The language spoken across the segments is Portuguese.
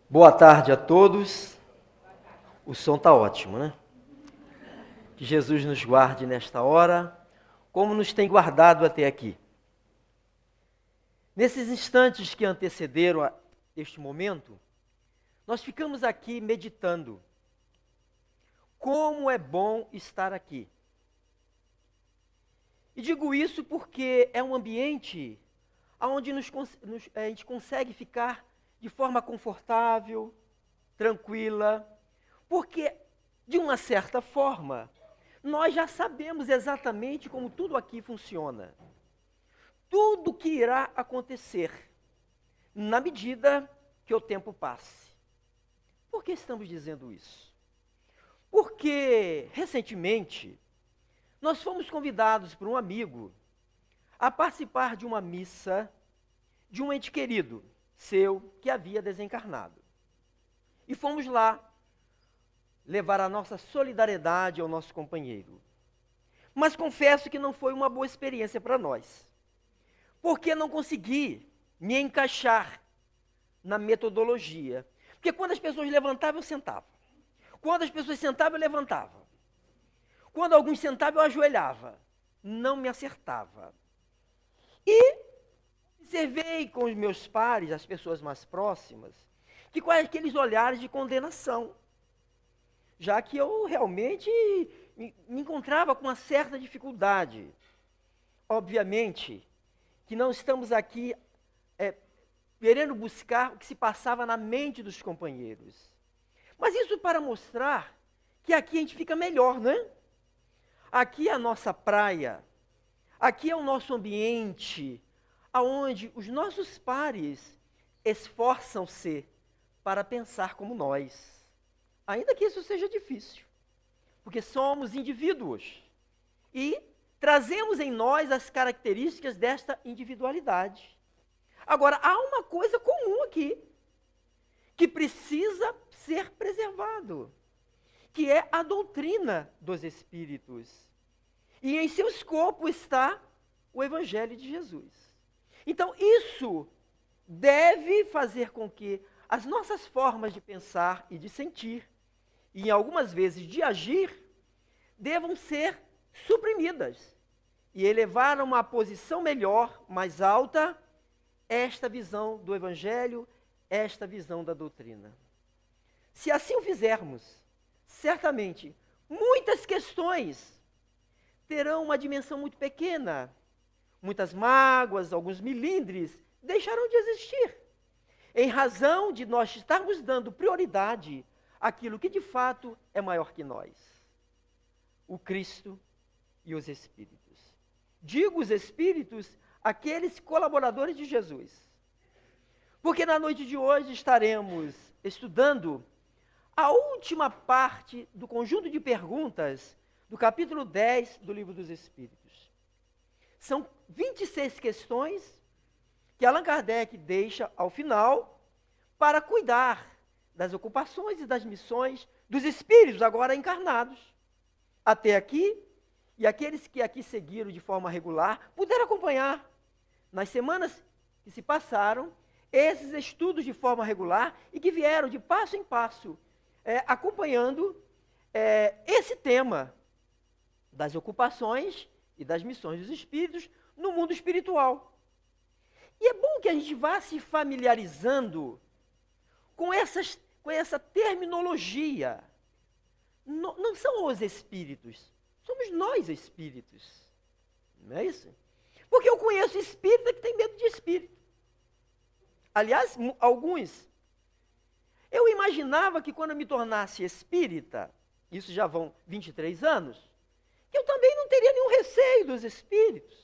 Boa tarde a todos. O som está ótimo, né? Que Jesus nos guarde nesta hora, como nos tem guardado até aqui. Nesses instantes que antecederam este momento, nós ficamos aqui meditando. Como é bom estar aqui. E digo isso porque é um ambiente onde a gente consegue ficar de forma confortável, tranquila, porque, de uma certa forma, nós já sabemos exatamente como tudo aqui funciona. Tudo que irá acontecer, na medida que o tempo passe. Por que estamos dizendo isso? Porque, recentemente, nós fomos convidados por um amigo a participar de uma missa de um ente querido seu que havia desencarnado. E fomos lá levar a nossa solidariedade ao nosso companheiro. Mas confesso que não foi uma boa experiência para nós, porque não consegui me encaixar na metodologia. Porque quando as pessoas levantavam, eu sentava. Quando as pessoas sentavam, eu levantava. Quando alguns sentavam, eu ajoelhava. Não me acertava. E observei com os meus pares, as pessoas mais próximas, que com aqueles olhares de condenação, já que eu realmente me encontrava com uma certa dificuldade. Obviamente que não estamos aqui querendo buscar o que se passava na mente dos companheiros. Mas isso para mostrar que aqui a gente fica melhor, né? Aqui é a nossa praia, aqui é o nosso ambiente, aonde os nossos pares esforçam-se para pensar como nós. Ainda que isso seja difícil, porque somos indivíduos e trazemos em nós as características desta individualidade. Agora, há uma coisa comum aqui, que precisa ser preservado, que é a doutrina dos Espíritos. E em seu escopo está o Evangelho de Jesus. Então, isso deve fazer com que as nossas formas de pensar e de sentir, e algumas vezes de agir, devam ser suprimidas e elevar a uma posição melhor, mais alta, esta visão do Evangelho, esta visão da doutrina. Se assim o fizermos, certamente, muitas questões terão uma dimensão muito pequena. Muitas mágoas, alguns milindres deixarão de existir, em razão de nós estarmos dando prioridade àquilo que de fato é maior que nós, o Cristo e os Espíritos. Digo os Espíritos, aqueles colaboradores de Jesus, porque na noite de hoje estaremos estudando a última parte do conjunto de perguntas do capítulo 10 do Livro dos Espíritos. São 26 questões que Allan Kardec deixa ao final para cuidar das ocupações e das missões dos espíritos agora encarnados. Até aqui, e aqueles que aqui seguiram de forma regular, puderam acompanhar nas semanas que se passaram esses estudos de forma regular e que vieram de passo em passo, acompanhando esse tema das ocupações e das missões dos espíritos no mundo espiritual. E é bom que a gente vá se familiarizando com essa terminologia. Não são os espíritos, somos nós espíritos. Não é isso? Porque eu conheço espírita que tem medo de espírito. Aliás, alguns. Eu imaginava que quando eu me tornasse espírita, isso já vão 23 anos, que eu também não teria nenhum receio dos espíritos.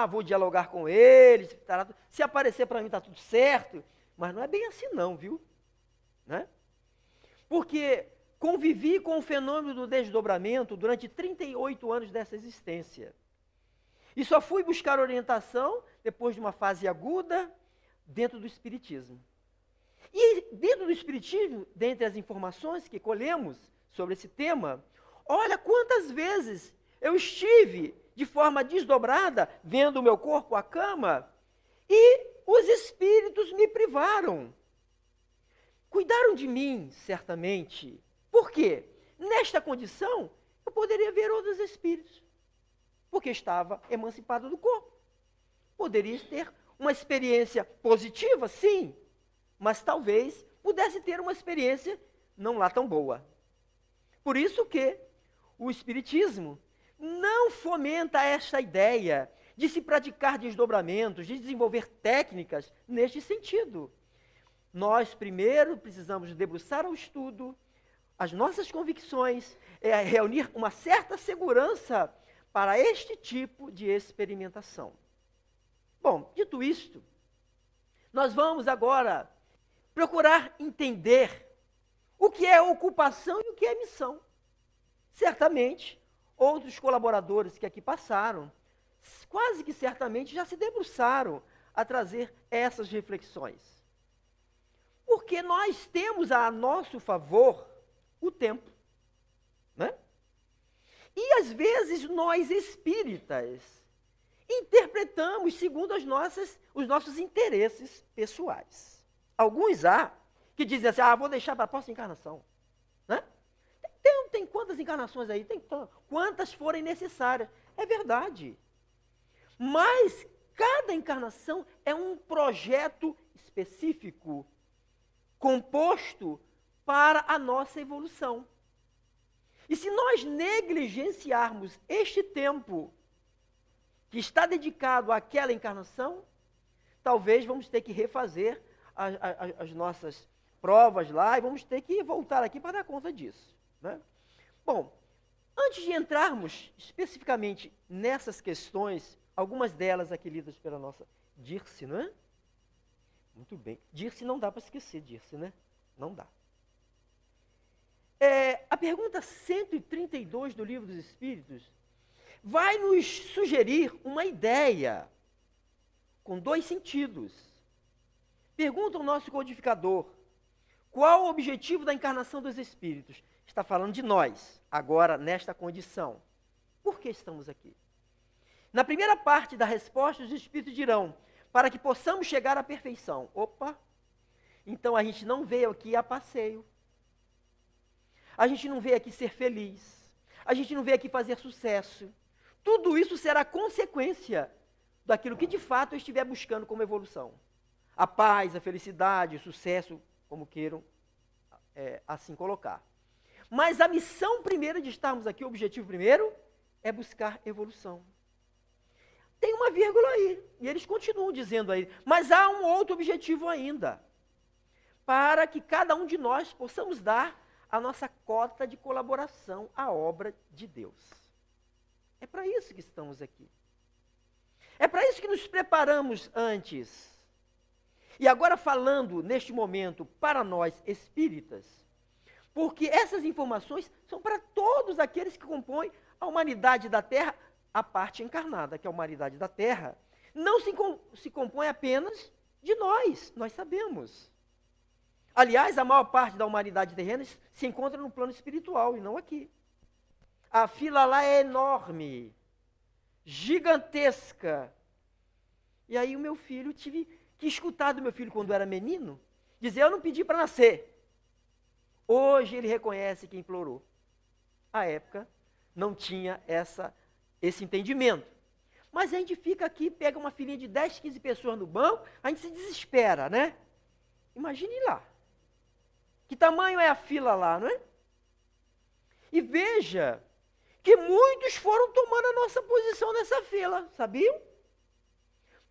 Vou dialogar com eles, se aparecer para mim está tudo certo, mas não é bem assim não, viu? Né? Porque convivi com o fenômeno do desdobramento durante 38 anos dessa existência. E só fui buscar orientação depois de uma fase aguda dentro do Espiritismo. E dentro do Espiritismo, dentre as informações que colhemos sobre esse tema, olha quantas vezes eu estive de forma desdobrada, vendo o meu corpo à cama, E os espíritos me privaram. Cuidaram de mim, certamente. Por quê? Nesta condição, eu poderia ver outros espíritos, porque estava emancipado do corpo. Poderia ter uma experiência positiva, sim, mas talvez pudesse ter uma experiência não lá tão boa. Por isso que o Espiritismo não fomenta esta ideia de se praticar desdobramentos, de desenvolver técnicas neste sentido. Nós primeiro precisamos debruçar ao estudo as nossas convicções, reunir uma certa segurança para este tipo de experimentação. Bom, dito isto, nós vamos agora procurar entender o que é ocupação e o que é missão. Certamente, outros colaboradores que aqui passaram, quase que certamente já se debruçaram a trazer essas reflexões. Porque nós temos a nosso favor o tempo, né? E às vezes nós espíritas interpretamos segundo os nossos interesses pessoais. Alguns há que dizem assim, vou deixar para a próxima encarnação. Né? Tem quantas encarnações aí? Tem quantas forem necessárias. É verdade. Mas cada encarnação é um projeto específico, composto para a nossa evolução. E se nós negligenciarmos este tempo que está dedicado àquela encarnação, talvez vamos ter que refazer as nossas provas lá e vamos ter que voltar aqui para dar conta disso. Né? Bom, antes de entrarmos especificamente nessas questões, algumas delas aqui lidas pela nossa Dirce, não é? Muito bem. Dirce não dá para esquecer, Dirce, né? Não dá. A pergunta 132 do Livro dos Espíritos vai nos sugerir uma ideia com dois sentidos. Pergunta ao nosso codificador, qual o objetivo da encarnação dos espíritos? Está falando de nós, agora nesta condição. Por que estamos aqui? Na primeira parte da resposta, os espíritos dirão, para que possamos chegar à perfeição. Opa! Então a gente não veio aqui a passeio. A gente não veio aqui ser feliz. A gente não veio aqui fazer sucesso. Tudo isso será consequência daquilo que de fato eu estiver buscando como evolução. A paz, a felicidade, o sucesso, como queiram assim colocar. Mas a missão primeira de estarmos aqui, o objetivo primeiro, é buscar evolução. Tem uma vírgula aí, e eles continuam dizendo aí, mas há um outro objetivo ainda, para que cada um de nós possamos dar a nossa cota de colaboração à obra de Deus. É para isso que estamos aqui. É para isso que nos preparamos antes. E agora falando, neste momento, para nós espíritas, porque essas informações são para todos aqueles que compõem a humanidade da Terra, a parte encarnada, que é a humanidade da Terra, não se compõe apenas de nós sabemos. Aliás, a maior parte da humanidade terrena se encontra no plano espiritual e não aqui. A fila lá é enorme, gigantesca. E aí o meu filho, tive que escutar do meu filho quando era menino, dizer, eu não pedi para nascer. Hoje ele reconhece que implorou. À época, não tinha esse entendimento. Mas a gente fica aqui, pega uma filinha de 10, 15 pessoas no banco, a gente se desespera, né? Imagine lá. Que tamanho é a fila lá, não é? E veja que muitos foram tomando a nossa posição nessa fila, sabiam?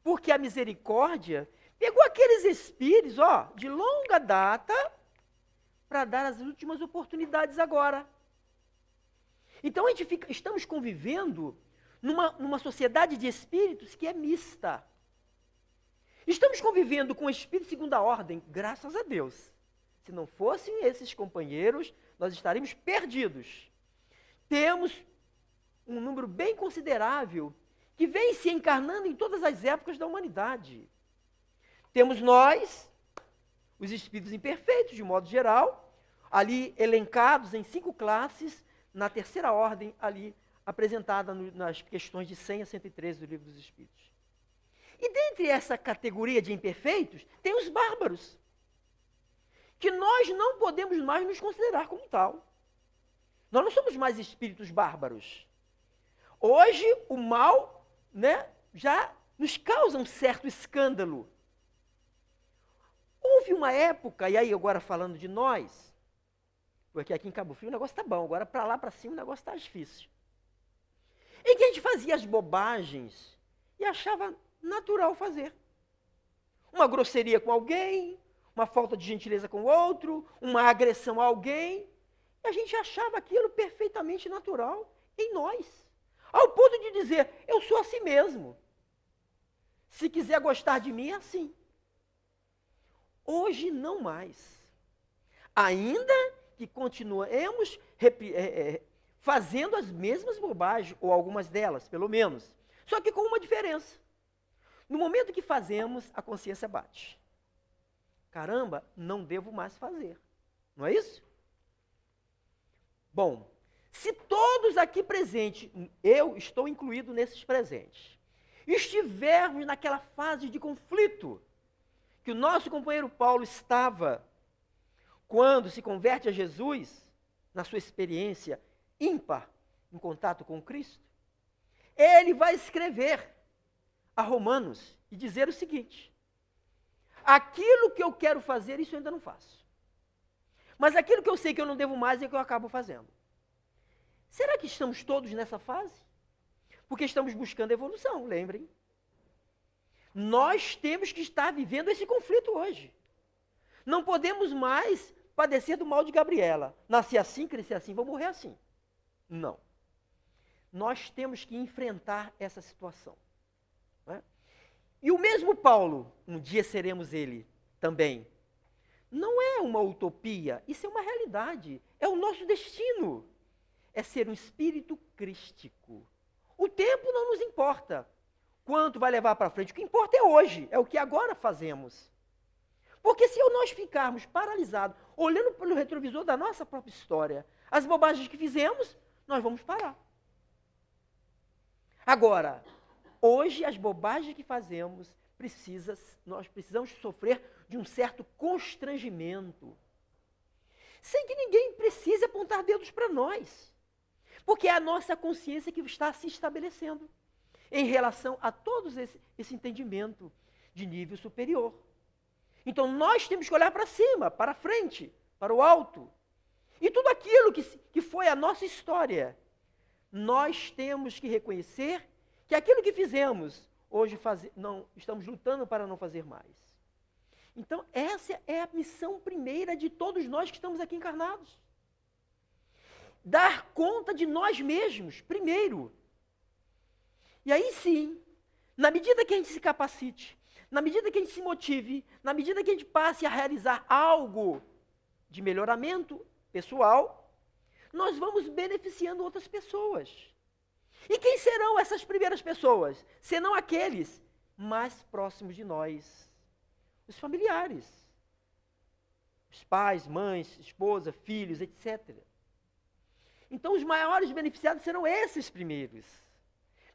Porque a misericórdia pegou aqueles espíritos, de longa data, para dar as últimas oportunidades agora. Então estamos convivendo numa sociedade de espíritos que é mista. Estamos convivendo com espíritos de segunda ordem, graças a Deus. Se não fossem esses companheiros, nós estaríamos perdidos. Temos um número bem considerável que vem se encarnando em todas as épocas da humanidade. Temos nós, os espíritos imperfeitos, de modo geral, ali elencados em 5 classes, na terceira ordem ali apresentada nas questões de 100 a 113 do Livro dos Espíritos. E dentre essa categoria de imperfeitos, tem os bárbaros, que nós não podemos mais nos considerar como tal. Nós não somos mais espíritos bárbaros. Hoje, o mal, né, já nos causa um certo escândalo. Houve uma época, e aí agora falando de nós, porque aqui em Cabo Frio o negócio está bom, agora para lá, para cima, o negócio está difícil. Em que a gente fazia as bobagens e achava natural fazer. Uma grosseria com alguém, uma falta de gentileza com o outro, uma agressão a alguém, e a gente achava aquilo perfeitamente natural em nós. Ao ponto de dizer, eu sou assim mesmo. Se quiser gostar de mim, é assim. Hoje não mais. Ainda que continuemos fazendo as mesmas bobagens, ou algumas delas, pelo menos. Só que com uma diferença. No momento que fazemos, a consciência bate. Caramba, não devo mais fazer. Não é isso? Bom, se todos aqui presentes, eu estou incluído nesses presentes, estivermos naquela fase de conflito que o nosso companheiro Paulo estava quando se converte a Jesus, na sua experiência ímpar em contato com Cristo, ele vai escrever a Romanos e dizer o seguinte: aquilo que eu quero fazer, isso eu ainda não faço. Mas aquilo que eu sei que eu não devo mais é que eu acabo fazendo. Será que estamos todos nessa fase? Porque estamos buscando evolução, lembrem. Nós temos que estar vivendo esse conflito hoje. Não podemos mais padecer do mal de Gabriela. Nasci assim, cresci assim, vou morrer assim. Não. Nós temos que enfrentar essa situação. Não é? E o mesmo Paulo, um dia seremos ele também. Não é uma utopia, isso é uma realidade. É o nosso destino. É ser um espírito crístico. O tempo não nos importa. Quanto vai levar para frente? O que importa é hoje, é o que agora fazemos. Porque se nós ficarmos paralisados, olhando pelo retrovisor da nossa própria história, as bobagens que fizemos, nós vamos parar. Agora, hoje as bobagens que fazemos, nós precisamos sofrer de um certo constrangimento. Sem que ninguém precise apontar dedos para nós. Porque é a nossa consciência que está se estabelecendo em relação a todo esse entendimento de nível superior. Então, nós temos que olhar para cima, para frente, para o alto. E tudo aquilo que foi a nossa história, nós temos que reconhecer que aquilo que fizemos, hoje não, estamos lutando para não fazer mais. Então, essa é a missão primeira de todos nós que estamos aqui encarnados. Dar conta de nós mesmos, primeiro. E aí sim, na medida que a gente se capacite, na medida que a gente se motive, na medida que a gente passe a realizar algo de melhoramento pessoal, nós vamos beneficiando outras pessoas. E quem serão essas primeiras pessoas? Serão aqueles mais próximos de nós. Os familiares. Os pais, mães, esposa, filhos, etc. Então os maiores beneficiados serão esses primeiros.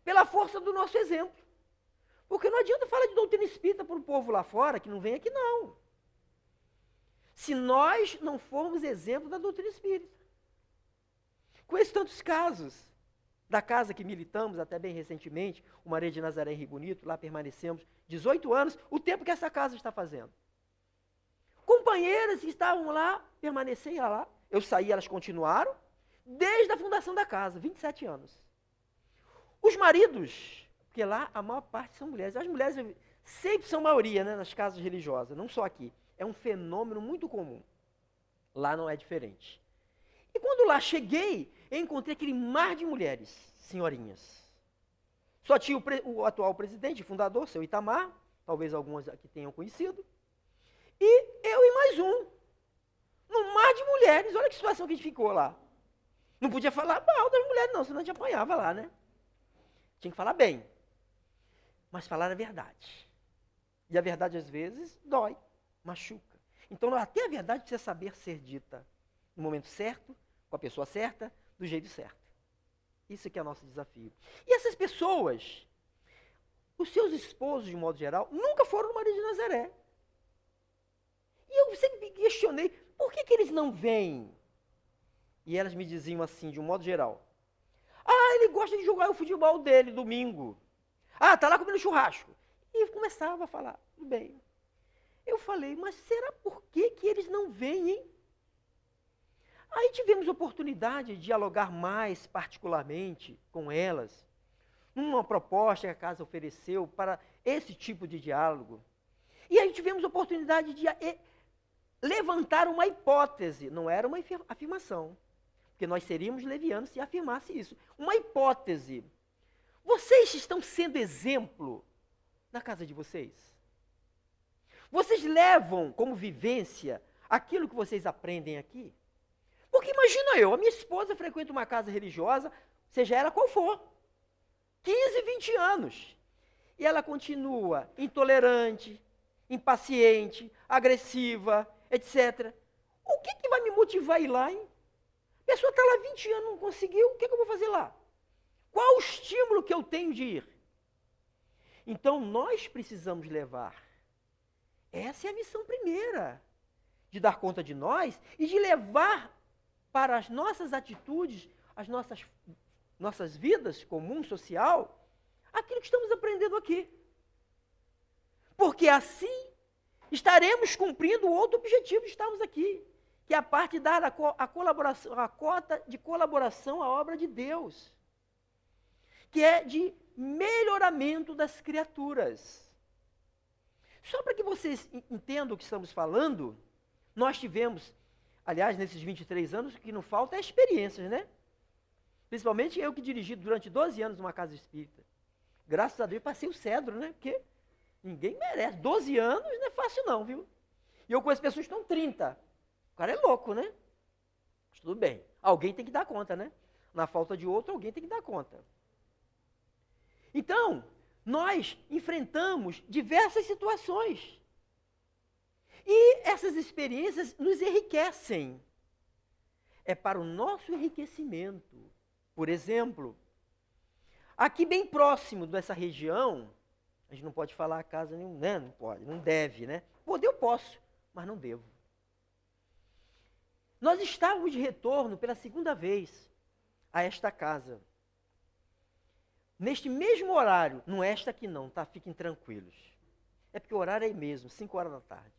Pela força do nosso exemplo. Porque não adianta falar de doutrina espírita para o povo lá fora, que não vem aqui não. Se nós não formos exemplo da doutrina espírita. Conheço tantos casos. Da casa que militamos até bem recentemente, o Maria de Nazaré em Rio Bonito, lá permanecemos 18 anos, o tempo que essa casa está fazendo. Companheiras que estavam lá, permaneciam lá. Eu saí, elas continuaram, desde a fundação da casa, 27 anos. Os maridos, porque lá a maior parte são mulheres. As mulheres sempre são maioria, né, nas casas religiosas, não só aqui. É um fenômeno muito comum. Lá não é diferente. E quando lá cheguei, eu encontrei aquele mar de mulheres, senhorinhas. Só tinha o atual presidente, fundador, seu Itamar, talvez algumas aqui tenham conhecido, e eu e mais um. No mar de mulheres, olha que situação que a gente ficou lá. Não podia falar mal das mulheres não, senão a gente apanhava lá, né? Tinha que falar bem. Mas falar a verdade. E a verdade, às vezes, dói, machuca. Então, até a verdade precisa saber ser dita no momento certo, com a pessoa certa, do jeito certo. Isso que é o nosso desafio. E essas pessoas, os seus esposos, de modo geral, nunca foram no Maria de Nazaré. E eu sempre me questionei, por que eles não vêm? E elas me diziam assim, de um modo geral. Ah, ele gosta de jogar o futebol dele, domingo. Ah, tá lá comendo churrasco. E começava a falar, tudo bem. Eu falei, mas será por que eles não vêm, hein? Aí tivemos oportunidade de dialogar mais particularmente com elas, numa proposta que a casa ofereceu para esse tipo de diálogo. E aí tivemos oportunidade de levantar uma hipótese, não era uma afirmação, porque nós seríamos levianos se afirmasse isso. Uma hipótese. Vocês estão sendo exemplo na casa de vocês? Vocês levam como vivência aquilo que vocês aprendem aqui? Porque imagina a minha esposa frequenta uma casa religiosa, seja ela qual for, 15, 20 anos, e ela continua intolerante, impaciente, agressiva, etc. O que vai me motivar a ir lá, hein? A pessoa está lá 20 anos, não conseguiu, o que eu vou fazer lá? Qual o estímulo que eu tenho de ir? Então, nós precisamos levar. Essa é a missão primeira, de dar conta de nós e de levar para as nossas atitudes, as nossas vidas comum, social, aquilo que estamos aprendendo aqui. Porque assim estaremos cumprindo o outro objetivo de estarmos aqui, que é a parte de dar a cota de colaboração à obra de Deus, que é de melhoramento das criaturas. Só para que vocês entendam o que estamos falando, nós tivemos, aliás, nesses 23 anos, o que não falta é experiências, né? Principalmente eu que dirigi durante 12 anos uma casa espírita. Graças a Deus passei o cedro, né? Porque ninguém merece. 12 anos não é fácil não, viu? E eu conheço pessoas que estão 30. O cara é louco, né? Mas tudo bem. Alguém tem que dar conta, né? Na falta de outro, alguém tem que dar conta. Então, nós enfrentamos diversas situações. E essas experiências nos enriquecem. É para o nosso enriquecimento. Por exemplo, aqui bem próximo dessa região, a gente não pode falar a casa nenhuma, né? Não pode, não deve, né? Poder eu posso, mas não devo. Nós estávamos de retorno pela segunda vez a esta casa. Neste mesmo horário, não é esta aqui não, tá? Fiquem tranquilos. É porque o horário é aí mesmo, 5 horas da tarde.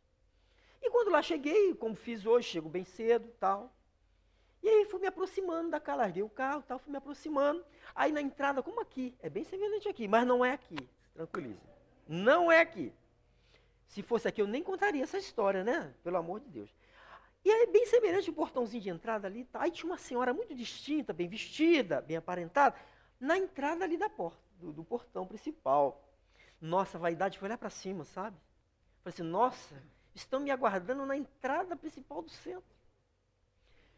E quando lá cheguei, como fiz hoje, chego bem cedo, tal. E aí fui me aproximando da casa, larguei o carro, tal, fui me aproximando. Aí na entrada, como aqui, é bem semelhante aqui, mas não é aqui, tranquilize. Não é aqui. Se fosse aqui, eu nem contaria essa história, né? Pelo amor de Deus. E aí, bem semelhante, o portãozinho de entrada ali, tá? Aí tinha uma senhora muito distinta, bem vestida, bem aparentada, na entrada ali da porta, do portão principal. Nossa, a vaidade foi lá para cima, sabe? Falei assim, nossa, estão me aguardando na entrada principal do centro.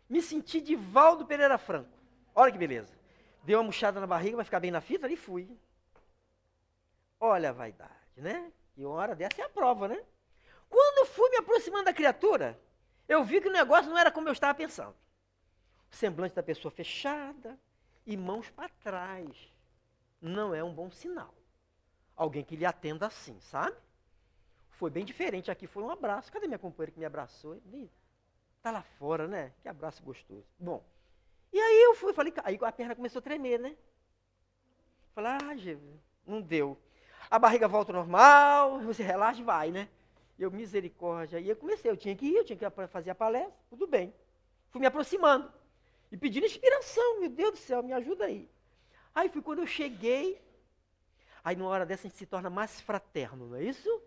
Me senti Divaldo Pereira Franco. Olha que beleza. Dei uma murchada na barriga, vai ficar bem na fita, ali fui. Olha a vaidade, né? E uma hora dessa é a prova, né? Quando eu fui me aproximando da criatura, eu vi que o negócio não era como eu estava pensando. O semblante da pessoa fechada e mãos para trás. Não é um bom sinal. Alguém que lhe atenda assim, sabe? Foi bem diferente. Aqui foi um abraço. Cadê minha companheira que me abraçou? Tá lá fora, né? Que abraço gostoso. Bom, e aí eu fui, falei, aí a perna começou a tremer, né? Falei, Jesus, não deu. A barriga volta ao normal, você relaxa e vai, né? Eu, misericórdia. E eu comecei, eu tinha que fazer a palestra, tudo bem. Fui me aproximando e pedindo inspiração, meu Deus do céu, me ajuda aí. Aí foi quando eu cheguei, aí numa hora dessa a gente se torna mais fraterno, não é isso?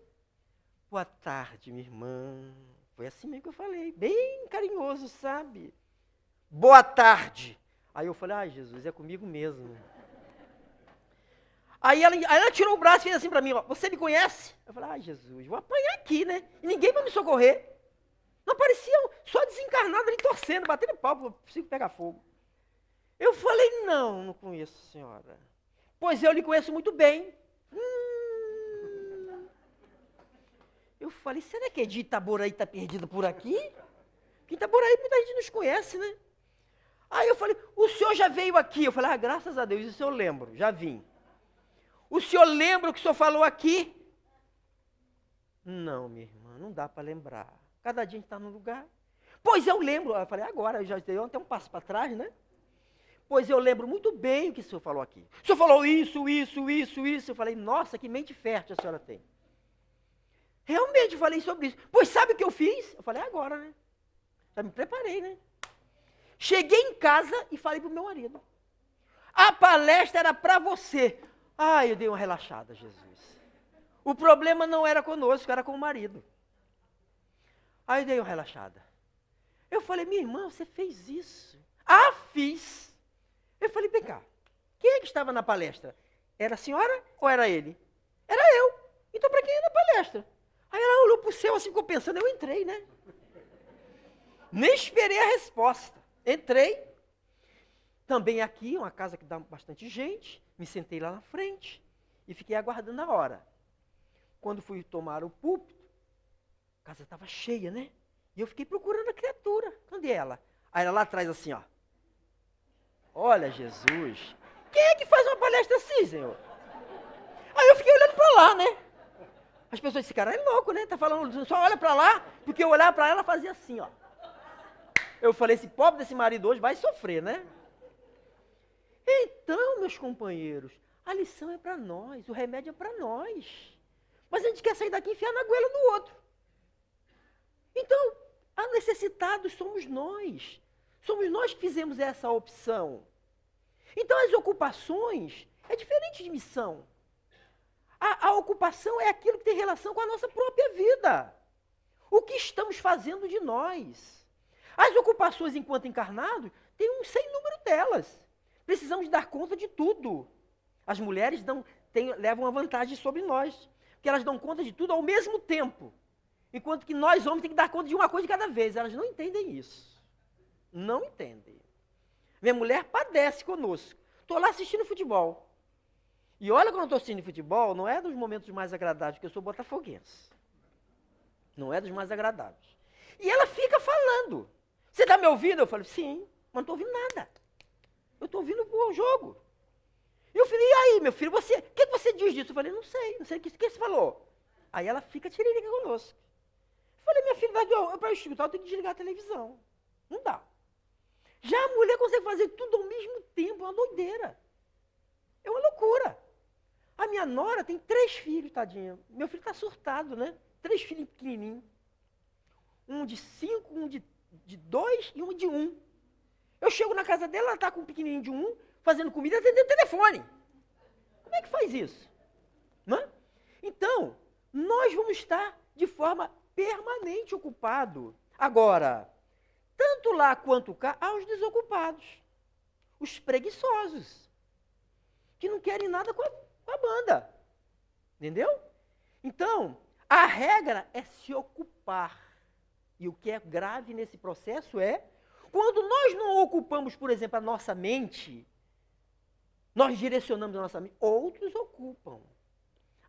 Boa tarde, minha irmã. Foi assim mesmo que eu falei, bem carinhoso, sabe? Boa tarde. Aí eu falei, Jesus, é comigo mesmo. Aí ela tirou o braço e fez assim para mim, ó, você me conhece? Eu falei, Jesus, vou apanhar aqui, né? E ninguém vai me socorrer. Não aparecia, só desencarnado ali torcendo, batendo pau, não consigo pegar fogo. Eu falei, não conheço a senhora. Pois eu lhe conheço muito bem. Eu falei, será que é de Itaboraí está perdida por aqui? Porque Itaboraí muita gente nos conhece, né? Aí eu falei, o senhor já veio aqui? Eu falei, graças a Deus, isso eu lembro, já vim. O senhor lembra o que o senhor falou aqui? Não, minha irmã, não dá para lembrar. Cada dia a gente está num lugar. Pois eu lembro. Eu falei, agora, eu já dei até um passo para trás, né? Pois eu lembro muito bem o que o senhor falou aqui. O senhor falou isso. Eu falei, nossa, que mente fértil a senhora tem. Realmente, eu falei sobre isso. Pois sabe o que eu fiz? Eu falei, agora, né? Já me preparei, né? Cheguei em casa e falei para o meu marido. A palestra era para você. Eu dei uma relaxada, Jesus. O problema não era conosco, era com o marido. Aí eu dei uma relaxada. Eu falei, minha irmã, você fez isso? Fiz. Eu falei, vem cá, quem é que estava na palestra? Era a senhora ou era ele? Era eu. Então para quem era a palestra? Aí ela olhou para o céu assim, ficou pensando, eu entrei, né? Nem esperei a resposta. Entrei. Também aqui, uma casa que dá bastante gente, me sentei lá na frente e fiquei aguardando a hora. Quando fui tomar o púlpito, a casa estava cheia, né? E eu fiquei procurando a criatura. Cadê ela? Aí ela lá atrás assim, ó. Olha, Jesus, quem é que faz uma palestra assim, Senhor? Aí eu fiquei olhando para lá, né? As pessoas, esse cara é louco, né? Tá falando, só olha para lá, porque eu olhava para ela, ela fazia assim, ó. Eu falei, esse pobre desse marido hoje vai sofrer, né? Então, meus companheiros, a lição é para nós, o remédio é para nós. Mas a gente quer sair daqui e enfiar na goela do outro. Então, a necessitados somos nós. Somos nós que fizemos essa opção. Então, as ocupações é diferente de missão. A ocupação é aquilo que tem relação com a nossa própria vida. O que estamos fazendo de nós. As ocupações enquanto encarnados, tem um sem número delas. Precisamos dar conta de tudo. As mulheres levam uma vantagem sobre nós, porque elas dão conta de tudo ao mesmo tempo. Enquanto que nós, homens, temos que dar conta de uma coisa de cada vez. Elas não entendem isso. Não entendem. Minha mulher padece conosco. Estou lá assistindo futebol. E olha, quando eu estou assistindo futebol, não é dos momentos mais agradáveis, porque eu sou botafoguense. Não é dos mais agradáveis. E ela fica falando. Você está me ouvindo? Eu falo, sim, mas não estou ouvindo nada. Eu estou ouvindo o jogo. E eu falei, e aí, meu filho, o que você diz disso? Eu falei, não sei o que você falou. Aí ela fica tiririca conosco. Eu falei, minha filha, para o hospital eu tenho que desligar a televisão. Não dá. Já a mulher consegue fazer tudo ao mesmo tempo, é uma doideira. É uma loucura. A minha nora tem 3 filhos, tadinha. Meu filho está surtado, né? 3 filhos pequenininhos. Um de 5, um de 2 e um de 1. Eu chego na casa dela, ela está com um pequenininho de 1, fazendo comida, atendendo o telefone. Como é que faz isso? Não é? Então, nós vamos estar de forma permanente ocupado. Agora, tanto lá quanto cá, há os desocupados. Os preguiçosos. Que não querem nada com a banda. Entendeu? Então, a regra é se ocupar. E o que é grave nesse processo é, quando nós não ocupamos, por exemplo, a nossa mente, nós direcionamos a nossa mente, outros ocupam.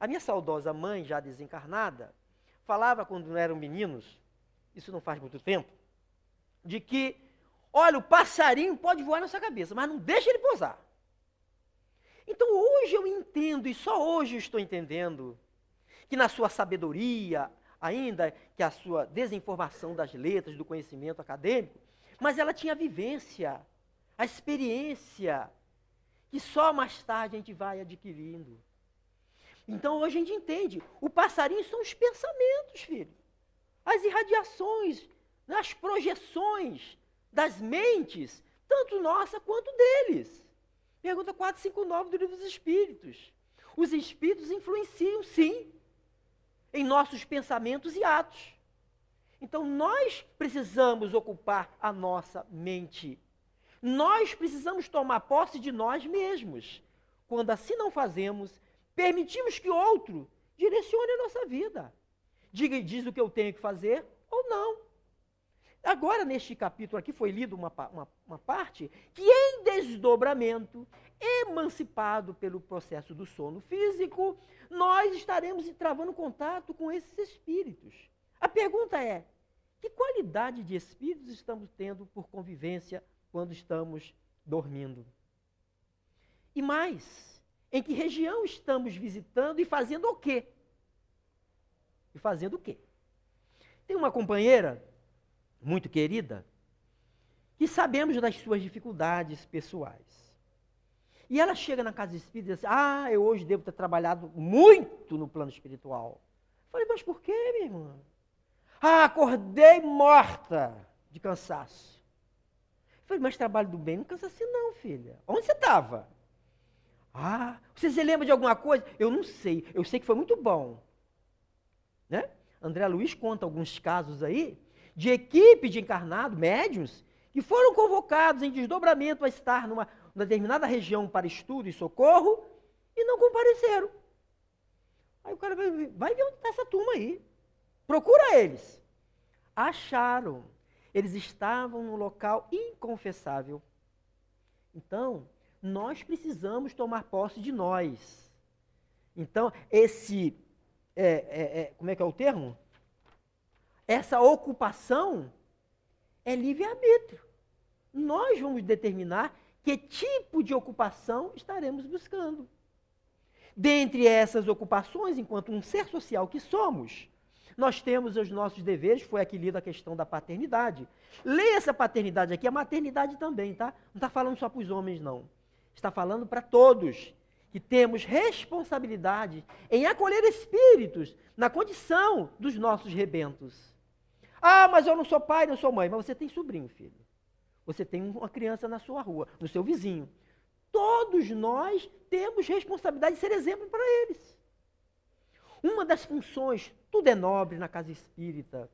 A minha saudosa mãe, já desencarnada, falava quando eram meninos, isso não faz muito tempo, de que, olha, o passarinho pode voar na sua cabeça, mas não deixa ele pousar. Então hoje eu entendo, e só hoje eu estou entendendo, que na sua sabedoria, ainda que a sua desinformação das letras, do conhecimento acadêmico, mas ela tinha a vivência, a experiência, que só mais tarde a gente vai adquirindo. Então hoje a gente entende, o passarinho são os pensamentos, filho. As irradiações, as projeções das mentes, tanto nossa quanto deles. Pergunta 459 do Livro dos Espíritos. Os espíritos influenciam, sim, em nossos pensamentos e atos. Então, nós precisamos ocupar a nossa mente. Nós precisamos tomar posse de nós mesmos. Quando assim não fazemos, permitimos que outro direcione a nossa vida. Diz o que eu tenho que fazer ou não. Agora, neste capítulo aqui, foi lido uma parte que, em desdobramento, emancipado pelo processo do sono físico, nós estaremos travando contato com esses espíritos. A pergunta é, que qualidade de espíritos estamos tendo por convivência quando estamos dormindo? E mais, em que região estamos visitando e fazendo o quê? E fazendo o quê? Tem uma companheira muito querida que sabemos das suas dificuldades pessoais. E ela chega na casa espírita e diz assim, eu hoje devo ter trabalhado muito no plano espiritual. Eu falei, mas por quê, minha irmã? Acordei morta de cansaço. Eu falei, mas trabalho do bem não cansa assim não, filha. Onde você estava? Você se lembra de alguma coisa? Eu não sei, eu sei que foi muito bom. Né? André Luiz conta alguns casos aí de equipe de encarnados, médiuns, que foram convocados em desdobramento a estar numa determinada região para estudo e socorro e não compareceram. Aí o cara vai ver onde está essa turma aí. Procura eles. Acharam. Eles estavam num local inconfessável. Então, nós precisamos tomar posse de nós. Então, como é que é o termo? Essa ocupação é livre-arbítrio. Nós vamos determinar que tipo de ocupação estaremos buscando. Dentre essas ocupações, enquanto um ser social que somos, nós temos os nossos deveres, foi aqui lida a questão da paternidade. Leia essa paternidade aqui, a maternidade também, tá? Não está falando só para os homens, não. Está falando para todos, que temos responsabilidade em acolher espíritos na condição dos nossos rebentos. Mas eu não sou pai, não sou mãe. Mas você tem sobrinho, filho. Você tem uma criança na sua rua, no seu vizinho. Todos nós temos responsabilidade de ser exemplo para eles. Uma das funções, tudo é nobre na casa espírita,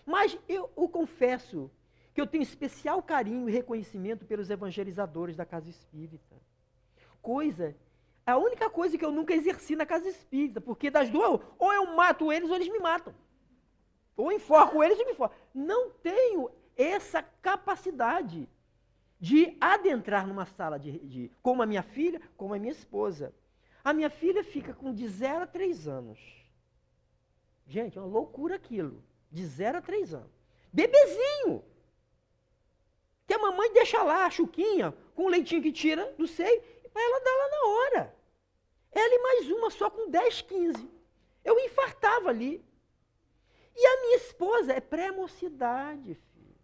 mas eu confesso que eu tenho especial carinho e reconhecimento pelos evangelizadores da casa espírita. A única coisa que eu nunca exerci na casa espírita, porque das duas, ou eu mato eles ou eles me matam. Ou enforco eles ou me enforco. Não tenho essa capacidade de adentrar numa sala como a minha filha, como a minha esposa. A minha filha fica de 0 a 3 anos. Gente, é uma loucura aquilo. De 0 a 3 anos. Bebezinho. Que a mamãe deixa lá a chuquinha com o leitinho que tira do seio para ela dar lá na hora. Ela e mais uma só com 10, 15. Eu infartava ali. E a minha esposa é pré-mocidade, filho.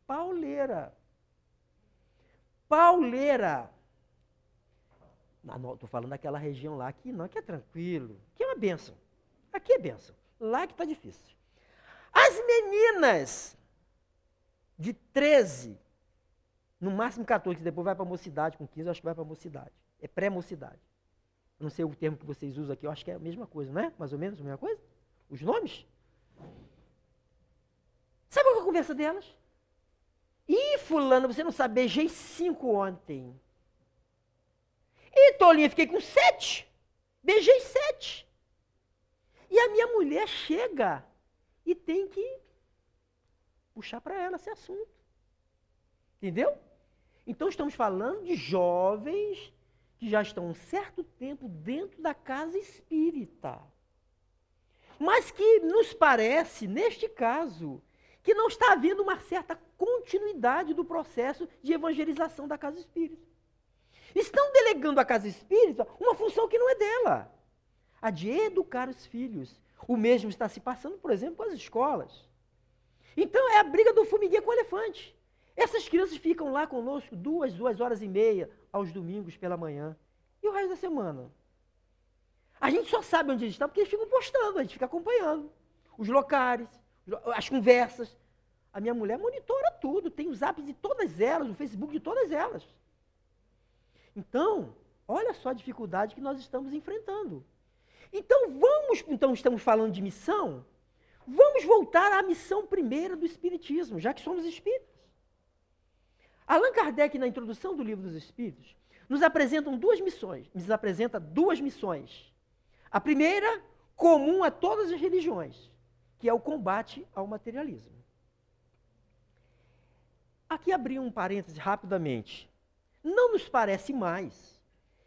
Pauleira. Estou falando daquela região lá que não, que é tranquilo, que é uma bênção. Aqui é bênção. Lá que está difícil. As meninas de 13, no máximo 14, que depois vai para a mocidade, com 15 eu acho que vai para a mocidade. É pré-mocidade. Não sei o termo que vocês usam aqui, eu acho que é a mesma coisa, não é? Mais ou menos a mesma coisa? Os nomes? Sabe qual é a conversa delas? Fulano, você não sabe, beijei 5 ontem. Tolinha, fiquei com 7. Beijei 7. E a minha mulher chega e tem que puxar para ela esse assunto. Entendeu? Então estamos falando de jovens que já estão um certo tempo dentro da casa espírita. Mas que nos parece, neste caso, que não está havendo uma certa continuidade do processo de evangelização da casa espírita. Estão delegando à casa espírita uma função que não é dela, a de educar os filhos. O mesmo está se passando, por exemplo, com as escolas. Então é a briga do formigueiro com o elefante. Essas crianças ficam lá conosco 2 horas e meia aos domingos pela manhã. E o resto da semana? A gente só sabe onde eles estão porque eles ficam postando, a gente fica acompanhando. Os locais, as conversas. A minha mulher monitora tudo, tem os apps de todas elas, o Facebook de todas elas. Então, olha só a dificuldade que nós estamos enfrentando. Então estamos falando de missão, vamos voltar à missão primeira do Espiritismo, já que somos espíritas. Allan Kardec, na introdução do Livro dos Espíritos, nos apresenta duas missões. A primeira, comum a todas as religiões, que é o combate ao materialismo. Aqui abri um parêntese rapidamente. Não nos parece mais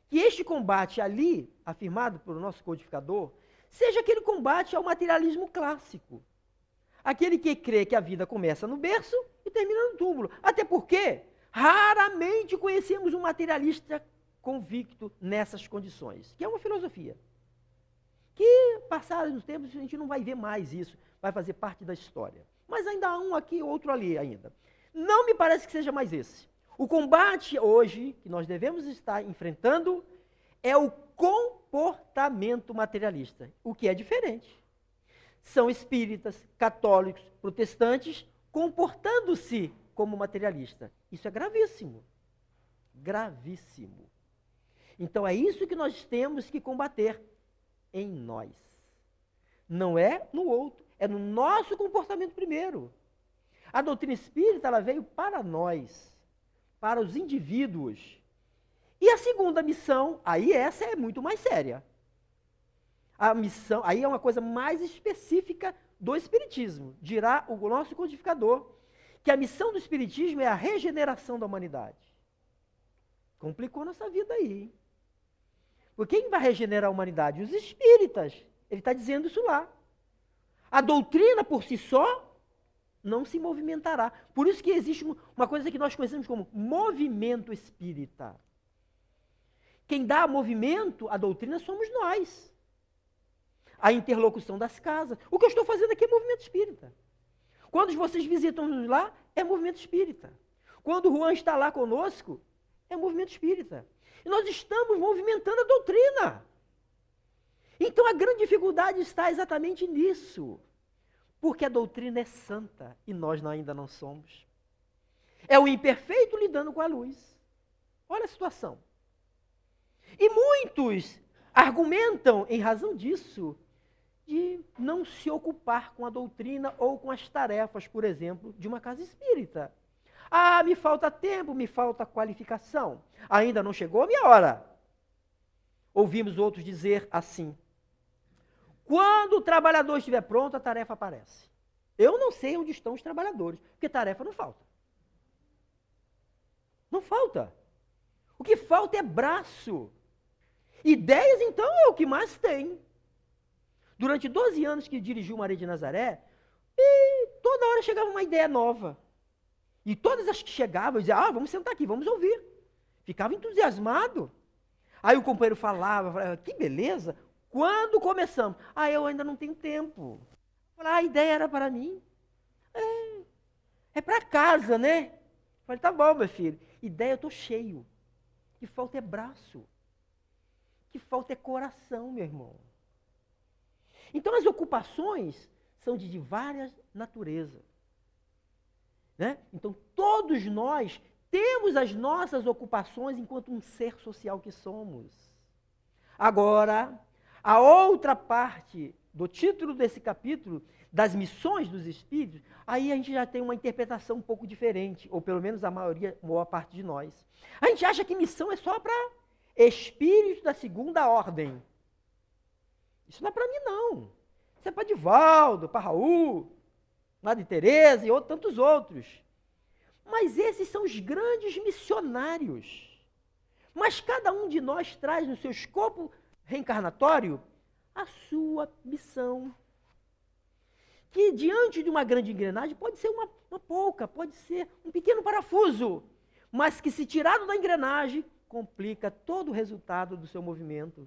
que este combate ali, afirmado pelo nosso codificador, seja aquele combate ao materialismo clássico. Aquele que crê que a vida começa no berço e termina no túmulo. Até porque raramente conhecemos um materialista convicto nessas condições, que é uma filosofia. Que, passados os tempos, a gente não vai ver mais isso, vai fazer parte da história. Mas ainda há um aqui, outro ali ainda. Não me parece que seja mais esse. O combate hoje, que nós devemos estar enfrentando, é o comportamento materialista, o que é diferente. São espíritas, católicos, protestantes, comportando-se como materialista. Isso é gravíssimo. Gravíssimo. Então é isso que nós temos que combater em nós. Não é no outro, é no nosso comportamento primeiro. A doutrina espírita, ela veio para nós, para os indivíduos. E a segunda missão, aí essa é muito mais séria. A missão, aí é uma coisa mais específica do Espiritismo. Dirá o nosso codificador que a missão do Espiritismo é a regeneração da humanidade. Complicou nossa vida aí, hein? Porque quem vai regenerar a humanidade? Os espíritas. Ele está dizendo isso lá. A doutrina por si só não se movimentará. Por isso que existe uma coisa que nós conhecemos como movimento espírita. Quem dá movimento à doutrina somos nós. A interlocução das casas. O que eu estou fazendo aqui é movimento espírita. Quando vocês visitam lá, é movimento espírita. Quando o Juan está lá conosco, é movimento espírita. E nós estamos movimentando a doutrina. Então a grande dificuldade está exatamente nisso. Porque a doutrina é santa e nós ainda não somos. É o imperfeito lidando com a luz. Olha a situação. E muitos argumentam, em razão disso, de não se ocupar com a doutrina ou com as tarefas, por exemplo, de uma casa espírita. Ah, me falta tempo, me falta qualificação. Ainda não chegou a minha hora. Ouvimos outros dizer assim: quando o trabalhador estiver pronto, a tarefa aparece. Eu não sei onde estão os trabalhadores, porque tarefa não falta. Não falta. O que falta é braço. Ideias, então, é o que mais tem. Durante 12 anos que dirigiu Maria de Nazaré, e toda hora chegava uma ideia nova. E todas as que chegavam, eu dizia, vamos sentar aqui, vamos ouvir. Ficava entusiasmado. Aí o companheiro falava, que beleza. Quando começamos? Eu ainda não tenho tempo. A ideia era para mim. É para casa, né? Falei, tá bom, meu filho. Ideia, eu estou cheio. O que falta é braço. O que falta é coração, meu irmão. Então, as ocupações são de várias naturezas. Né? Então, todos nós temos as nossas ocupações enquanto um ser social que somos. Agora, a outra parte do título desse capítulo, das missões dos espíritos, aí a gente já tem uma interpretação um pouco diferente, ou pelo menos a maior parte de nós. A gente acha que missão é só para espíritos da segunda ordem. Isso não é para mim, não. Isso é para Divaldo, para Raul, Madre Teresa e tantos outros. Mas esses são os grandes missionários. Mas cada um de nós traz no seu escopo reencarnatório a sua missão. Que diante de uma grande engrenagem pode ser uma pouca, pode ser um pequeno parafuso, mas que se tirado da engrenagem, complica todo o resultado do seu movimento.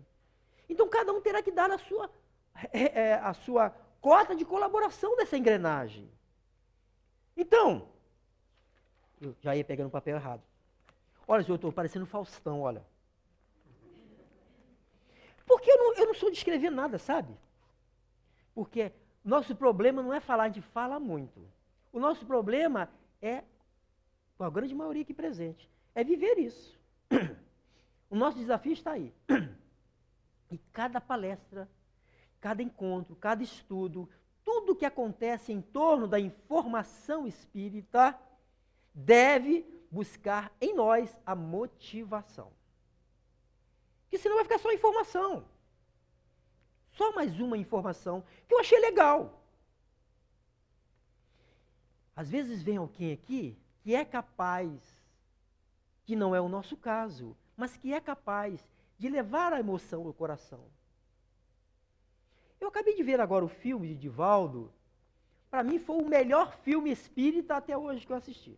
Então cada um terá que dar a sua cota de colaboração dessa engrenagem. Então, eu já ia pegando o papel errado. Olha, eu estou parecendo Faustão, olha. Porque eu não sou de escrever nada, sabe? Porque nosso problema não é falar, a gente fala muito. O nosso problema é, com a grande maioria aqui presente, é viver isso. O nosso desafio está aí. E cada palestra, cada encontro, cada estudo, tudo que acontece em torno da informação espírita deve buscar em nós a motivação. Porque senão vai ficar só informação. Só mais uma informação que eu achei legal. Às vezes vem alguém aqui que é capaz, que não é o nosso caso, mas que é capaz de levar a emoção ao coração. Eu acabei de ver agora o filme de Divaldo. Para mim foi o melhor filme espírita até hoje que eu assisti.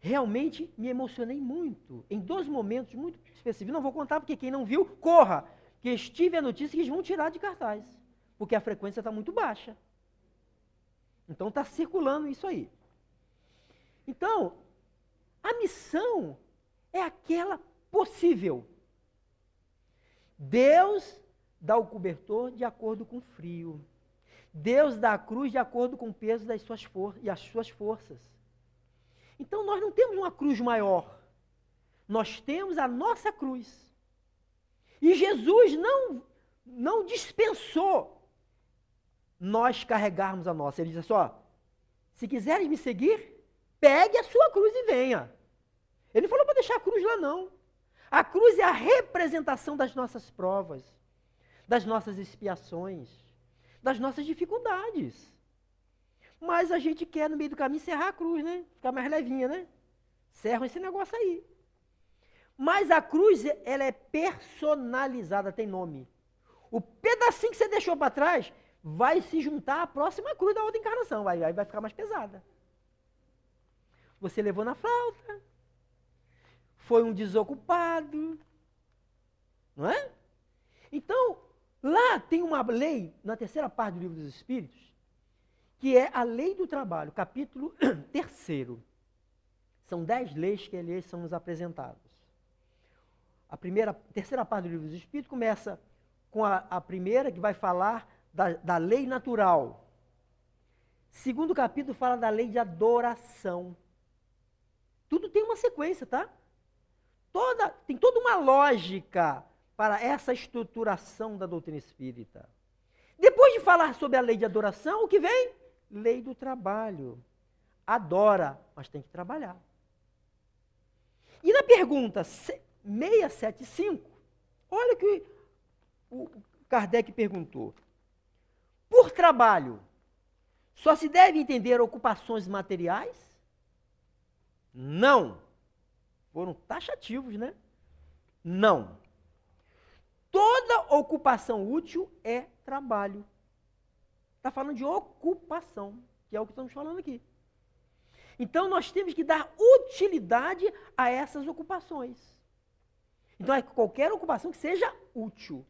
realmente me emocionei muito, em 2 momentos muito específicos. Não vou contar, porque quem não viu, corra, que estive a notícia que eles vão tirar de cartaz, porque a frequência está muito baixa. Então está circulando isso aí. Então, a missão é aquela possível. Deus dá o cobertor de acordo com o frio. Deus dá a cruz de acordo com o peso das suas e as suas forças. Então nós não temos uma cruz maior. Nós temos a nossa cruz. E Jesus não dispensou nós carregarmos a nossa. Ele diz assim, ó, se quiseres me seguir, pegue a sua cruz e venha. Ele não falou para deixar a cruz lá, não. A cruz é a representação das nossas provas, das nossas expiações, das nossas dificuldades. Mas a gente quer, no meio do caminho, serrar a cruz, né? Ficar mais levinha, né? Serram esse negócio aí. Mas a cruz, ela é personalizada, tem nome. O pedacinho que você deixou para trás vai se juntar à próxima cruz da outra encarnação. Aí vai ficar mais pesada. Você levou na flauta, foi um desocupado, não é? Então, lá tem uma lei, na 3ª parte do Livro dos Espíritos, que é a lei do trabalho, capítulo 3º. São 10 leis que ali são nos apresentadas. A 3ª parte do Livro dos Espíritos começa com a primeira, que vai falar da lei natural. 2º capítulo fala da lei de adoração. Tudo tem uma sequência, tá? Tem toda uma lógica para essa estruturação da doutrina espírita. Depois de falar sobre a lei de adoração, o que vem? Lei do trabalho. Adora, mas tem que trabalhar. E na pergunta 675, olha o que o Kardec perguntou. Por trabalho, só se deve entender ocupações materiais? Não. Foram taxativos, né? Não. Toda ocupação útil é trabalho. Está falando de ocupação, que é o que estamos falando aqui. Então, nós temos que dar utilidade a essas ocupações. Então, é qualquer ocupação que seja útil.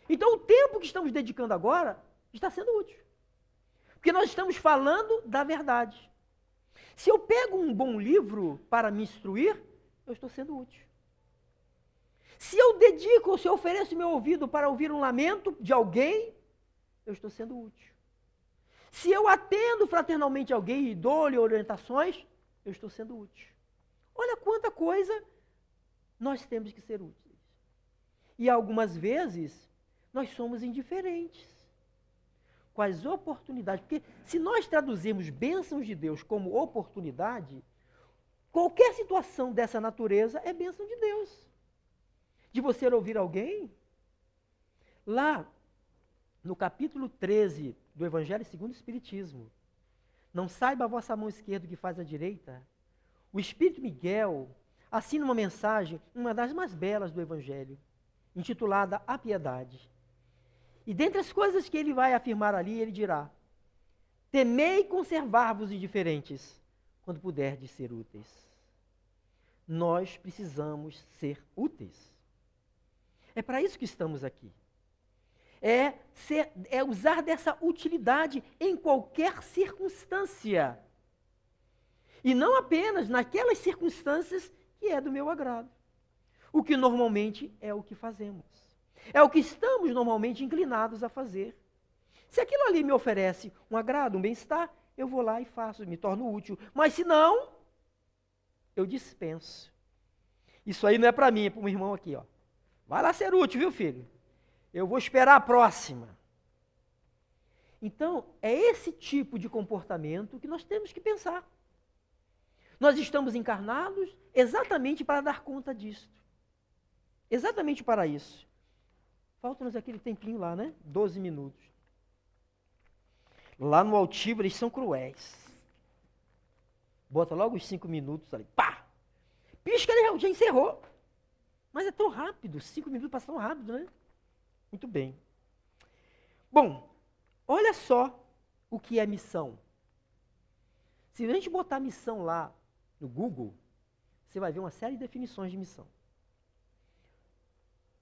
Então, o tempo que estamos dedicando agora está sendo útil. Porque nós estamos falando da verdade. Se eu pego um bom livro para me instruir, eu estou sendo útil. Se eu dedico, se eu ofereço meu ouvido para ouvir um lamento de alguém, eu estou sendo útil. Se eu atendo fraternalmente alguém e dou-lhe orientações, eu estou sendo útil. Olha quanta coisa nós temos que ser úteis. E algumas vezes, nós somos indiferentes com as oportunidades. Porque se nós traduzirmos bênçãos de Deus como oportunidade, qualquer situação dessa natureza é bênção de Deus. De você ouvir alguém, lá no capítulo 13 do Evangelho segundo o Espiritismo, não saiba a vossa mão esquerda o que faz a direita, o Espírito Miguel assina uma mensagem, uma das mais belas do Evangelho, intitulada A Piedade. E dentre as coisas que ele vai afirmar ali, ele dirá: temei conservar-vos indiferentes, quando puderdes ser úteis. Nós precisamos ser úteis. É para isso que estamos aqui. É usar dessa utilidade em qualquer circunstância. E não apenas naquelas circunstâncias que é do meu agrado. O que normalmente é o que fazemos. É o que estamos normalmente inclinados a fazer. Se aquilo ali me oferece um agrado, um bem-estar, eu vou lá e faço, me torno útil. Mas se não, eu dispenso. Isso aí não é para mim, é para um irmão aqui, ó. Vai lá ser útil, viu, filho? Eu vou esperar a próxima. Então, é esse tipo de comportamento que nós temos que pensar. Nós estamos encarnados exatamente para dar conta disso. Exatamente para isso. Falta-nos aquele tempinho lá, né? 12 minutos. Lá no altivo eles são cruéis. Bota logo os 5 minutos ali. Pá! Pisca, ele já encerrou. Mas é tão rápido. 5 minutos passam tão rápido, né? Muito bem. Bom, olha só o que é missão. Se a gente botar missão lá no Google, você vai ver uma série de definições de missão.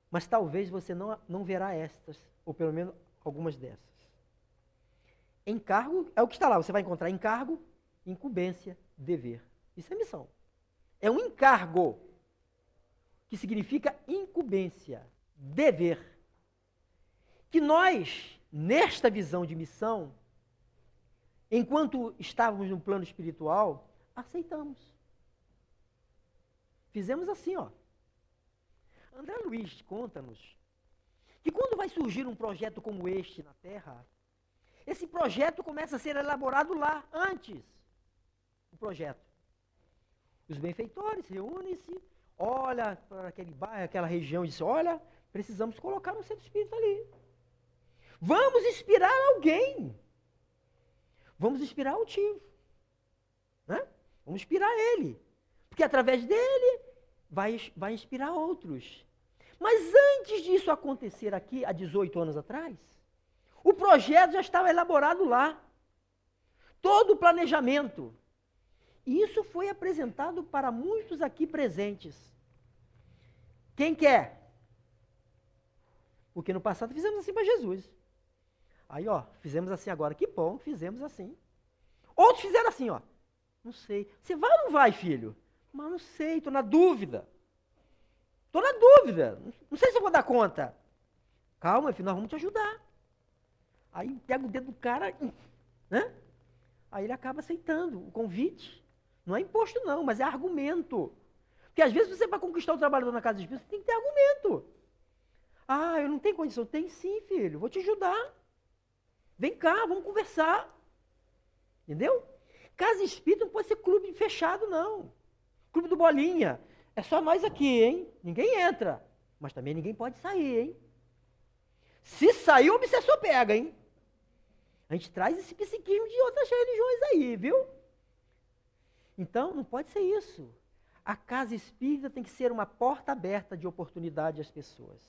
Mas talvez você não verá estas, ou pelo menos algumas dessas. Encargo é o que está lá, você vai encontrar encargo, incumbência, dever. Isso é missão. É um encargo, que significa incumbência, dever. Que nós, nesta visão de missão, enquanto estávamos no plano espiritual, aceitamos. Fizemos assim, ó. André Luiz conta-nos que quando vai surgir um projeto como este na Terra, esse projeto começa a ser elaborado lá, antes. O projeto. Os benfeitores reúnem-se, olha para aquele bairro, aquela região e diz, olha, precisamos colocar um centro espírita ali. Vamos inspirar alguém. Vamos inspirar o tio. Né? Vamos inspirar ele. Porque através dele vai inspirar outros. Mas antes disso acontecer aqui, há 18 anos atrás, o projeto já estava elaborado lá. Todo o planejamento. E isso foi apresentado para muitos aqui presentes. Quem quer? Porque no passado fizemos assim para Jesus. Aí, ó, fizemos assim agora. Que bom, fizemos assim. Outros fizeram assim, ó. Não sei. Você vai ou não vai, filho? Mas não sei, estou na dúvida. Estou na dúvida. Não sei se eu vou dar conta. Calma, filho, nós vamos te ajudar. Aí pega o dedo do cara, né? Aí ele acaba aceitando o convite. Não é imposto não, mas é argumento. Porque às vezes você vai conquistar o trabalhador na casa de espírito, você tem que ter argumento. Ah, eu não tenho condição. Tem sim, filho, vou te ajudar. Vem cá, vamos conversar. Entendeu? Casa espírita não pode ser clube fechado, não. Clube do Bolinha. É só nós aqui, hein? Ninguém entra. Mas também ninguém pode sair, hein? Se sair, o obsessor pega, hein? A gente traz esse psiquismo de outras religiões aí, viu? Então, não pode ser isso. A casa espírita tem que ser uma porta aberta de oportunidade às pessoas.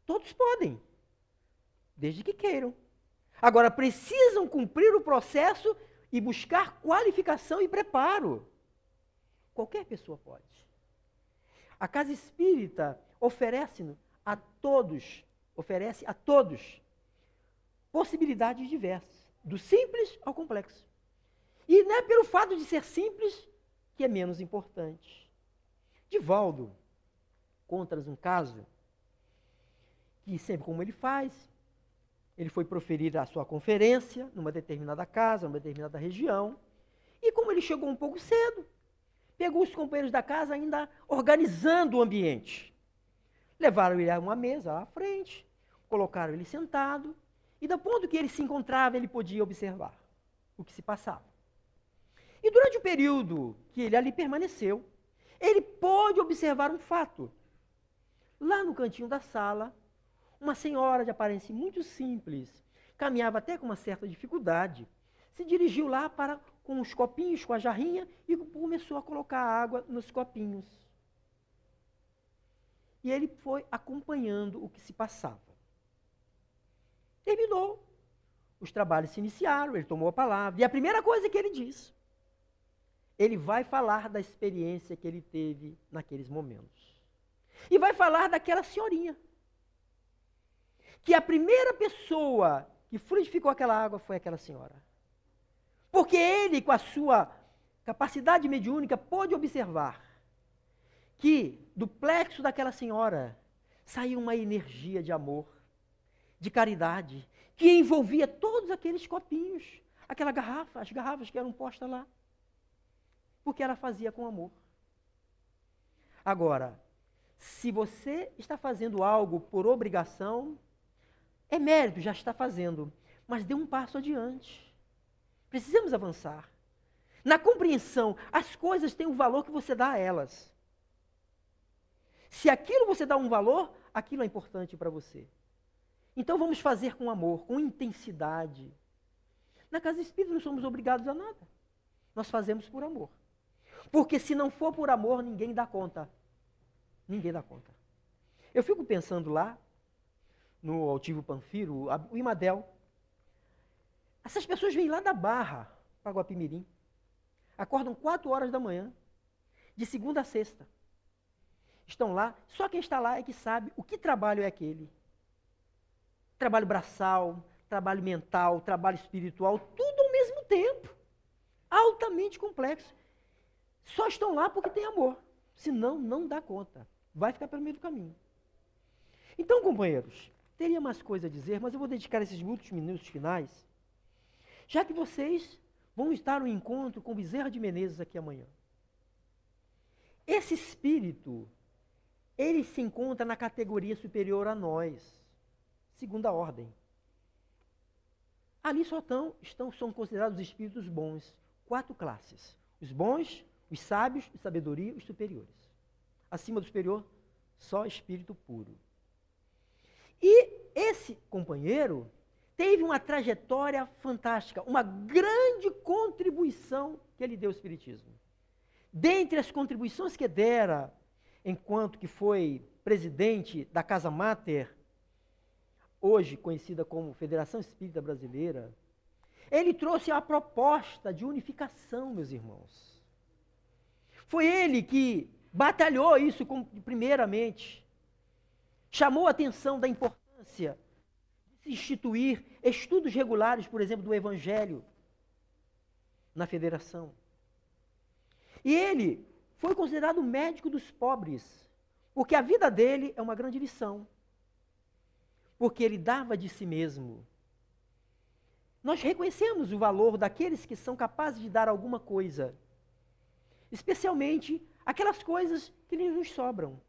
Todos podem, desde que queiram. Agora, precisam cumprir o processo e buscar qualificação e preparo. Qualquer pessoa pode. A casa espírita oferece a todos possibilidades diversas, do simples ao complexo. E não é pelo fato de ser simples que é menos importante. Divaldo conta-nos um caso que sempre como ele faz, ele foi proferir a sua conferência numa determinada casa, numa determinada região, e como ele chegou um pouco cedo, pegou os companheiros da casa ainda organizando o ambiente. Levaram ele a uma mesa lá à frente, colocaram ele sentado, e do ponto que ele se encontrava, ele podia observar o que se passava. E durante o período que ele ali permaneceu, ele pôde observar um fato. Lá no cantinho da sala, uma senhora de aparência muito simples, caminhava até com uma certa dificuldade, se dirigiu lá com os copinhos, com a jarrinha, e começou a colocar água nos copinhos. E ele foi acompanhando o que se passava. Terminou. Os trabalhos se iniciaram, ele tomou a palavra. E a primeira coisa que ele disse, ele vai falar da experiência que ele teve naqueles momentos. E vai falar daquela senhorinha. Que a primeira pessoa que fluidificou aquela água foi aquela senhora. Porque ele, com a sua capacidade mediúnica, pôde observar que do plexo daquela senhora saiu uma energia de amor, de caridade, que envolvia todos aqueles copinhos, aquela garrafa, as garrafas que eram postas lá. Porque ela fazia com amor. Agora, se você está fazendo algo por obrigação, é mérito, já está fazendo, mas dê um passo adiante. Precisamos avançar. Na compreensão, as coisas têm o valor que você dá a elas. Se aquilo você dá um valor, aquilo é importante para você. Então vamos fazer com amor, com intensidade. Na casa espírita não somos obrigados a nada. Nós fazemos por amor. Porque se não for por amor, ninguém dá conta. Ninguém dá conta. Eu fico pensando lá, no Altivo Panfiro, o Imadel. Essas pessoas vêm lá da Barra para Guapimirim. Acordam 4 horas da manhã. de segunda a sexta. Estão lá, só quem está lá é que sabe o que trabalho é aquele. Trabalho braçal, trabalho mental, trabalho espiritual, tudo ao mesmo tempo. Altamente complexo. Só estão lá porque tem amor. Senão, não dá conta. Vai ficar pelo meio do caminho. Então, companheiros, teria mais coisa a dizer, mas eu vou dedicar esses últimos minutos finais, já que vocês vão estar no encontro com Bezerra de Menezes aqui amanhã. Esse espírito, ele se encontra na categoria superior a nós, segunda ordem. Ali são considerados os espíritos bons, 4 classes. Os bons, os sábios, os sabedoria, os superiores. Acima do superior, só espírito puro. E esse companheiro teve uma trajetória fantástica, uma grande contribuição que ele deu ao espiritismo. Dentre as contribuições que dera, enquanto que foi presidente da Casa Máter, hoje conhecida como Federação Espírita Brasileira, ele trouxe a proposta de unificação, meus irmãos. Foi ele que batalhou isso primeiramente. Chamou a atenção da importância de se instituir estudos regulares, por exemplo, do Evangelho na Federação. E ele foi considerado o médico dos pobres, porque a vida dele é uma grande lição. Porque ele dava de si mesmo. Nós reconhecemos o valor daqueles que são capazes de dar alguma coisa, especialmente aquelas coisas que lhes nos sobram.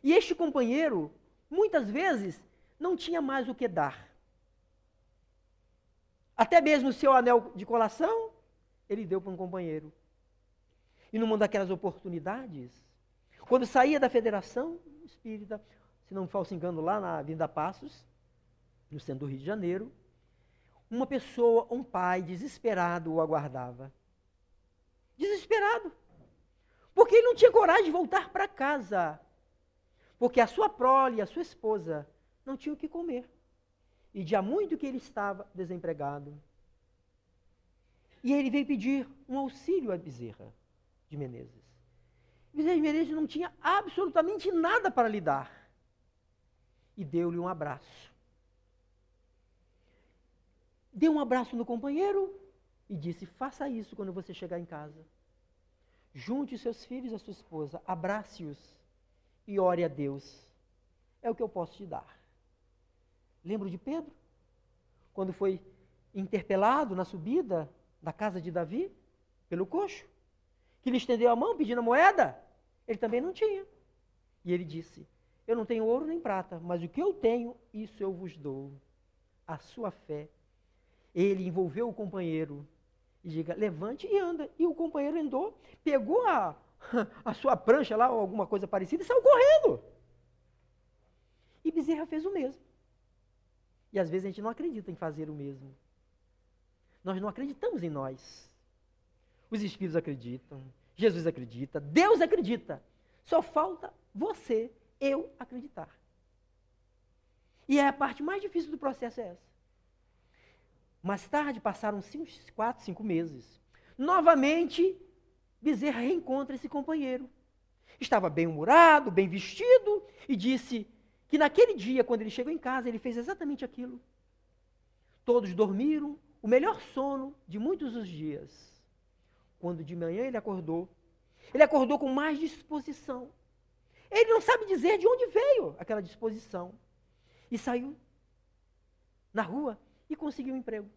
E este companheiro, muitas vezes, não tinha mais o que dar. Até mesmo o seu anel de colação, ele deu para um companheiro. E numa daquelas oportunidades, quando saía da Federação Espírita, se não me falso engano, lá na Avenida Passos, no centro do Rio de Janeiro, uma pessoa, um pai desesperado o aguardava. Desesperado. Porque ele não tinha coragem de voltar para casa. Porque a sua prole, a sua esposa, não tinham o que comer. E de há muito que ele estava desempregado. E ele veio pedir um auxílio a Bezerra de Menezes. Bezerra de Menezes não tinha absolutamente nada para lhe dar. E deu-lhe um abraço. Deu um abraço no companheiro e disse, faça isso quando você chegar em casa. Junte os seus filhos e a sua esposa, abrace-os e ore a Deus. É o que eu posso te dar. Lembro de Pedro? Quando foi interpelado na subida da casa de Davi, pelo coxo, que lhe estendeu a mão pedindo a moeda, ele também não tinha. E ele disse, eu não tenho ouro nem prata, mas o que eu tenho, isso eu vos dou. A sua fé. Ele envolveu o companheiro e diga, levante e anda. E o companheiro andou, pegou a sua prancha lá, ou alguma coisa parecida, e saiu correndo. E Bezerra fez o mesmo. E às vezes a gente não acredita em fazer o mesmo. Nós não acreditamos em nós. Os espíritos acreditam, Jesus acredita, Deus acredita. Só falta você, eu acreditar. E a parte mais difícil do processo é essa. Mais tarde, passaram-se uns 4, 5 meses. Novamente, Bezerra reencontra esse companheiro. Estava bem-humorado, bem vestido, e disse que naquele dia, quando ele chegou em casa, ele fez exatamente aquilo. Todos dormiram, o melhor sono de muitos dos dias. Quando de manhã ele acordou com mais disposição. Ele não sabe dizer de onde veio aquela disposição. E saiu na rua e conseguiu um emprego.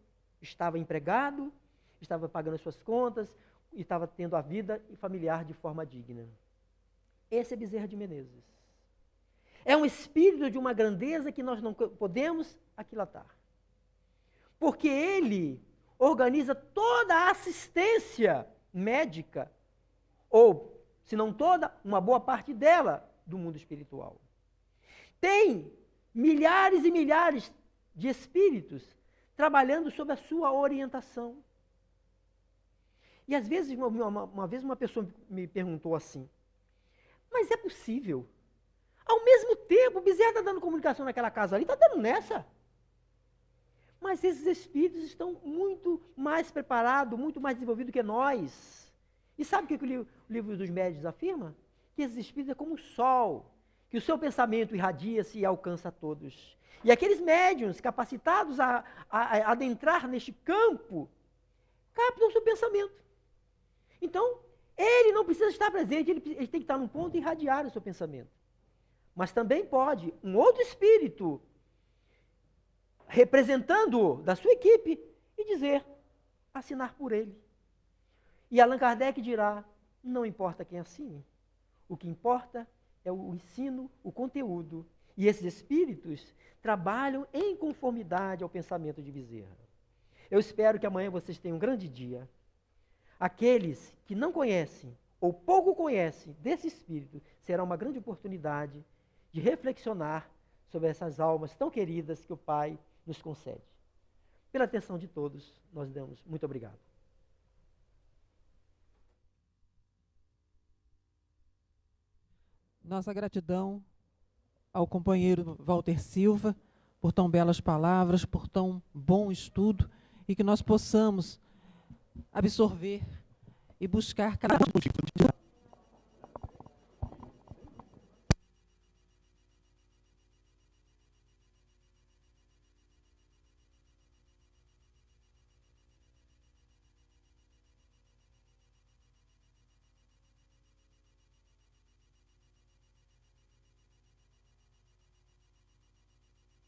Estava empregado, estava pagando as suas contas e estava tendo a vida familiar de forma digna. Esse é Bezerra de Menezes. É um espírito de uma grandeza que nós não podemos aquilatar. Porque ele organiza toda a assistência médica, ou, se não toda, uma boa parte dela, do mundo espiritual. Tem milhares e milhares de espíritos trabalhando sob a sua orientação. E às vezes, uma vez uma pessoa me perguntou assim, mas é possível? Ao mesmo tempo, o Bezerra está dando comunicação naquela casa ali, está dando nessa. Mas esses espíritos estão muito mais preparados, muito mais desenvolvidos que nós. E sabe o que o livro dos médiuns afirma? Que esses espíritos é como o sol, que o seu pensamento irradia-se e alcança a todos. E aqueles médiuns capacitados a adentrar neste campo, captam o seu pensamento. Então, ele não precisa estar presente, ele tem que estar num ponto e irradiar o seu pensamento. Mas também pode um outro espírito, representando-o da sua equipe, e dizer, assinar por ele. E Allan Kardec dirá, não importa quem assine, o que importa é o ensino, o conteúdo. E esses espíritos trabalham em conformidade ao pensamento de Bezerra. Eu espero que amanhã vocês tenham um grande dia. Aqueles que não conhecem ou pouco conhecem desse espírito, será uma grande oportunidade de reflexionar sobre essas almas tão queridas que o Pai nos concede. Pela atenção de todos, nós damos muito obrigado. Nossa gratidão ao companheiro Walter Silva por tão belas palavras, por tão bom estudo, e que nós possamos absorver e buscar cada